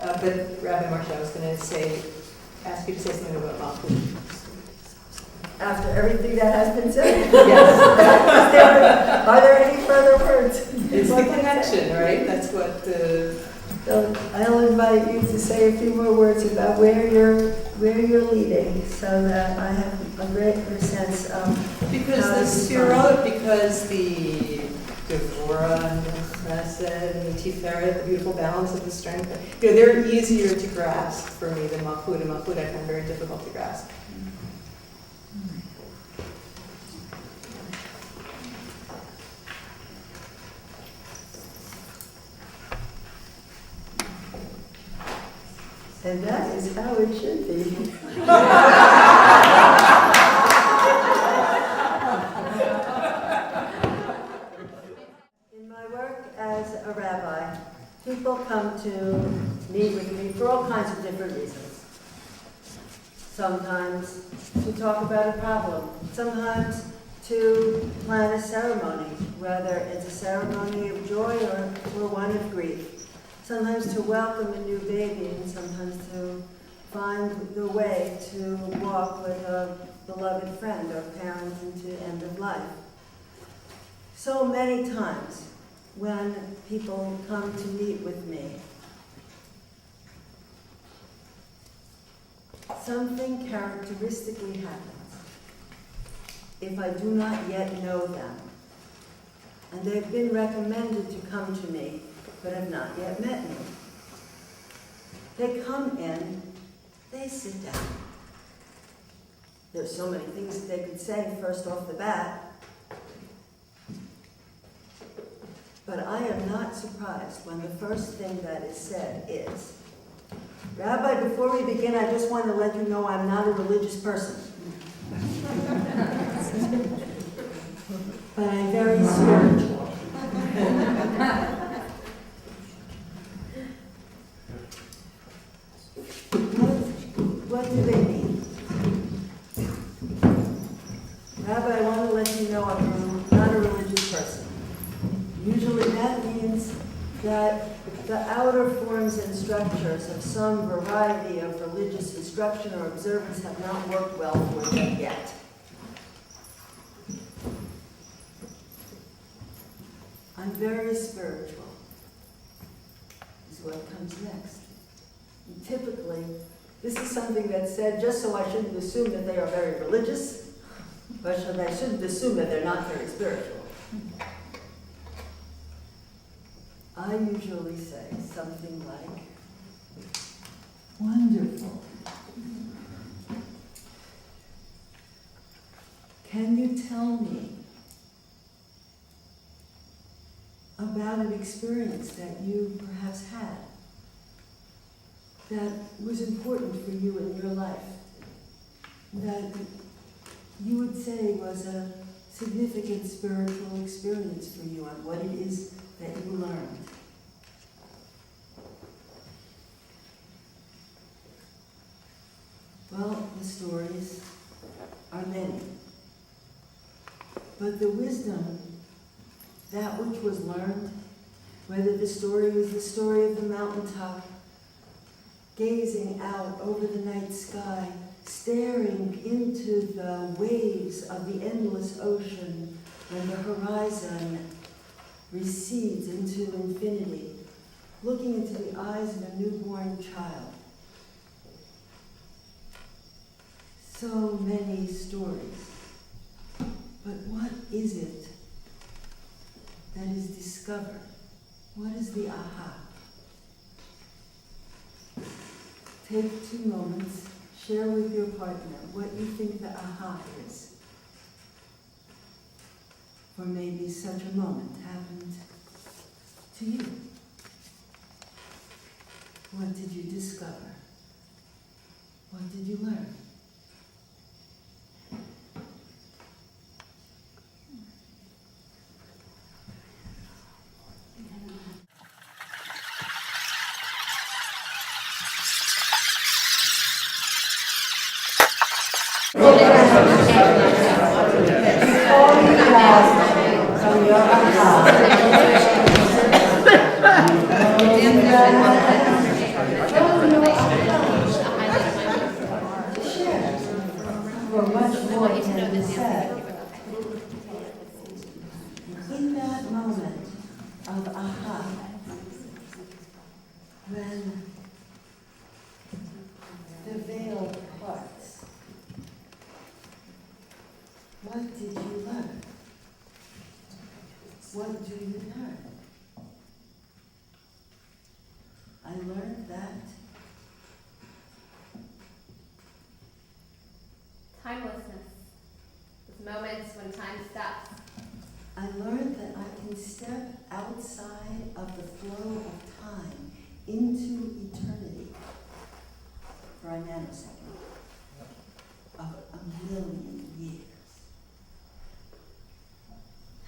But Rabbi Marcia, I was going to ask you to say something about Malchut. After everything that has been said? Yes. Are there any further words? It's the connection, right? That's what the... So I'll invite you to say a few more words about where you're leading, so that I have a greater sense of because the Sephirah, because the Devorah and the Chesed and the Sephirah, the beautiful balance of the strength, they're easier to grasp for me than Malchut, and Malchut I find very difficult to grasp. And that is how it should be. In my work as a rabbi, people come to meet with me for all kinds of different reasons. Sometimes to talk about a problem, sometimes to plan a ceremony, whether it's a ceremony of joy or one of grief. Sometimes to welcome a new baby, and sometimes to find the way to walk with a beloved friend or parent into end of life. So many times when people come to meet with me, something characteristically happens. If I do not yet know them, and they've been recommended to come to me, but have not yet met me. They come in, they sit down. There's so many things that they could say first off the bat, but I am not surprised when the first thing that is said is, Rabbi, before we begin, I just want to let you know I'm not a religious person. But I'm very spiritual. What do they mean? Rabbi, I want to let you know I'm not a religious person. Usually that means that the outer forms and structures of some variety of religious instruction or observance have not worked well for them yet. I'm very spiritual, is what comes next. And typically, this is something that's said just so I shouldn't assume that they are very religious, but I shouldn't assume that they're not very spiritual. I usually say something like, wonderful. Can you tell me about an experience that you perhaps had that was important for you in your life, that you would say was a significant spiritual experience for you, and what it is that you learned? Well, the stories are many, but the wisdom, that which was learned, whether the story was the story of the mountaintop, gazing out over the night sky, staring into the waves of the endless ocean when the horizon recedes into infinity, looking into the eyes of a newborn child. So many stories. But what is it that is discovered? What is the aha? Take 2 moments, share with your partner what you think the aha is. For maybe such a moment happened to you. What did you discover? What did you learn? when the veil parts, what did you learn? What do you learn? I learned that timelessness. Those moments when time stops. I learned that I can step outside of the flow of time into eternity for a nanosecond of 1,000,000 years.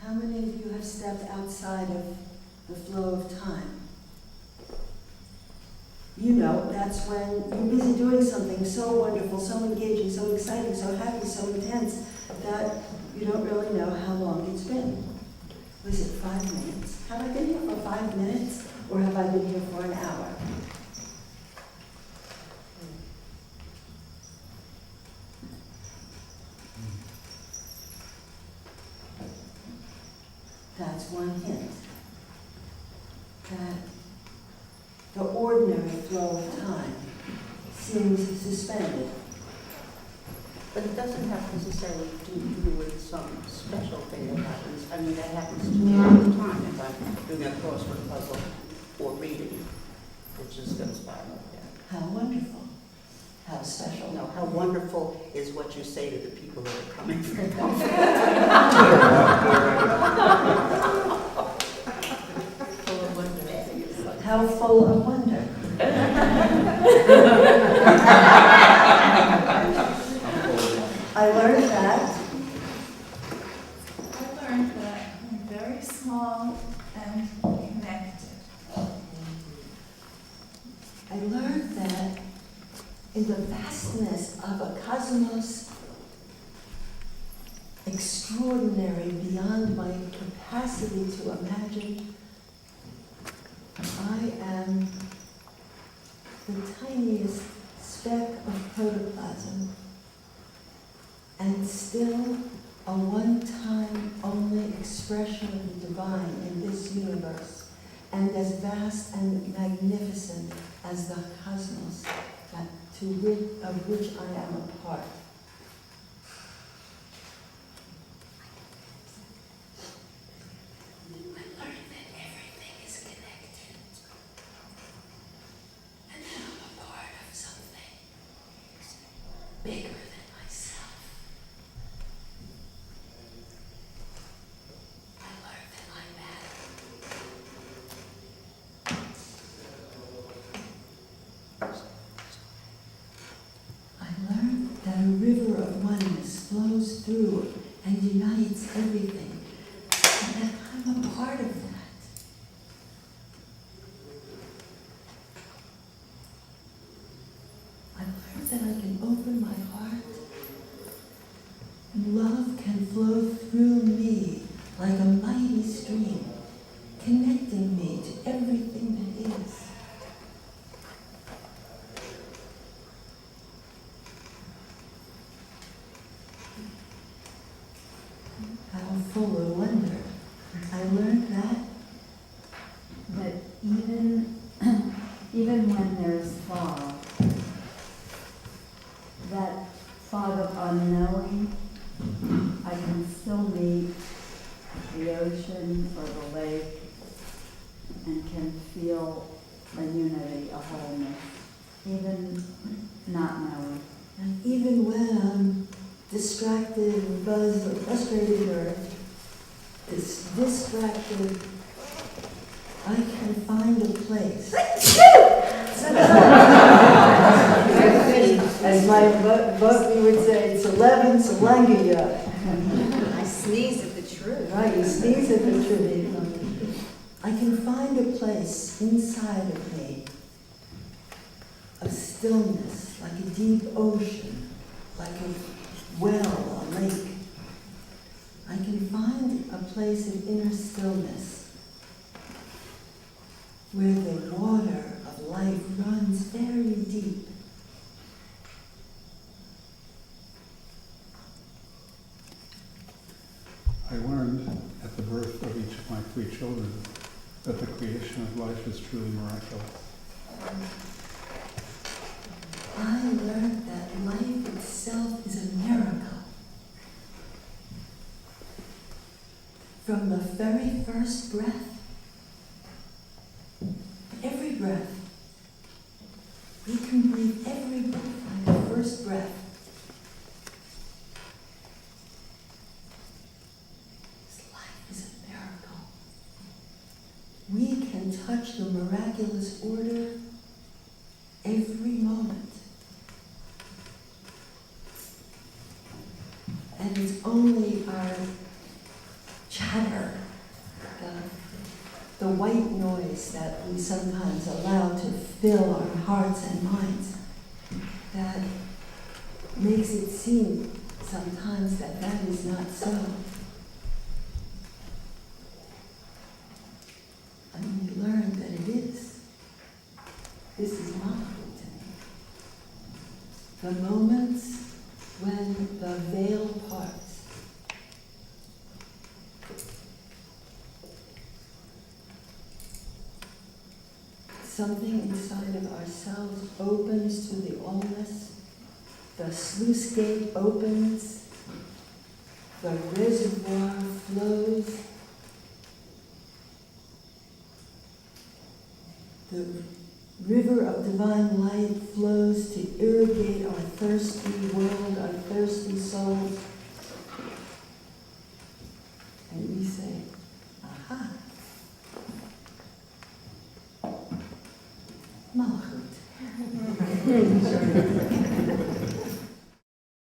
How many of you have stepped outside of the flow of time? You know, that's when you're busy doing something so wonderful, so engaging, so exciting, so happy, so intense, that you don't really know how long it's been. Was it 5 minutes? Have I been here for 5 minutes, or have I been here for an hour? That's one hint. That the ordinary flow of time seems suspended. But it doesn't have necessarily to do with some special thing that happens. I mean, that happens to me all the time if I'm doing a crossword puzzle or reading. It just goes by like that. How wonderful. How special. No, how wonderful is what you say to the people that are coming from Full of wonder. How full of wonder. I learned that I learned that I'm very small and connected. I learned that in the vastness of a cosmos extraordinary beyond my capacity to imagine, I am the tiniest speck of protoplasm and still a one-time only expression of the divine in this universe, and as vast and magnificent as the cosmos of which I am a part. I learned that everything is connected, and that I'm a part of something bigger than myself. I learned that I matter. I learned that a river of oneness flows through and unites everything, and that I'm a part of that. I learned that I can open my heart, and love can flow through me like a mighty stream, connecting me to everything that is. How full of wonder. I learned that even when there's fog, that fog of unknowing, I can still meet the ocean or the lake and can feel a unity, a wholeness, even not knowing. and even when I'm distracted and buzzed or frustrated or distracted, I can find a place. As my Bosby would say, it's 11 Salangaya. I sneeze at the truth. Right, you sneeze at the truth. I can find a place inside of me of stillness, like a deep ocean, like a well, a lake. I can find a place of inner stillness where the water of life runs very deep. I learned at the birth of each of my 3 children that the creation of life is truly miraculous. very first breath. Every breath. We can breathe every breath like the first breath. This life is a miracle. We can touch the miraculous order every moment. And it's only our chatter, the white noise that we sometimes allow to fill our hearts and minds, that makes it seem sometimes that that is not so. And we learn that it is. This is Malchut. The moments when the veil parts. Something inside of ourselves opens to the allness. The sluice gate opens. The reservoir flows. The river of divine light flows to irrigate our thirsty world, our thirsty souls. And we say, aha. Malchut.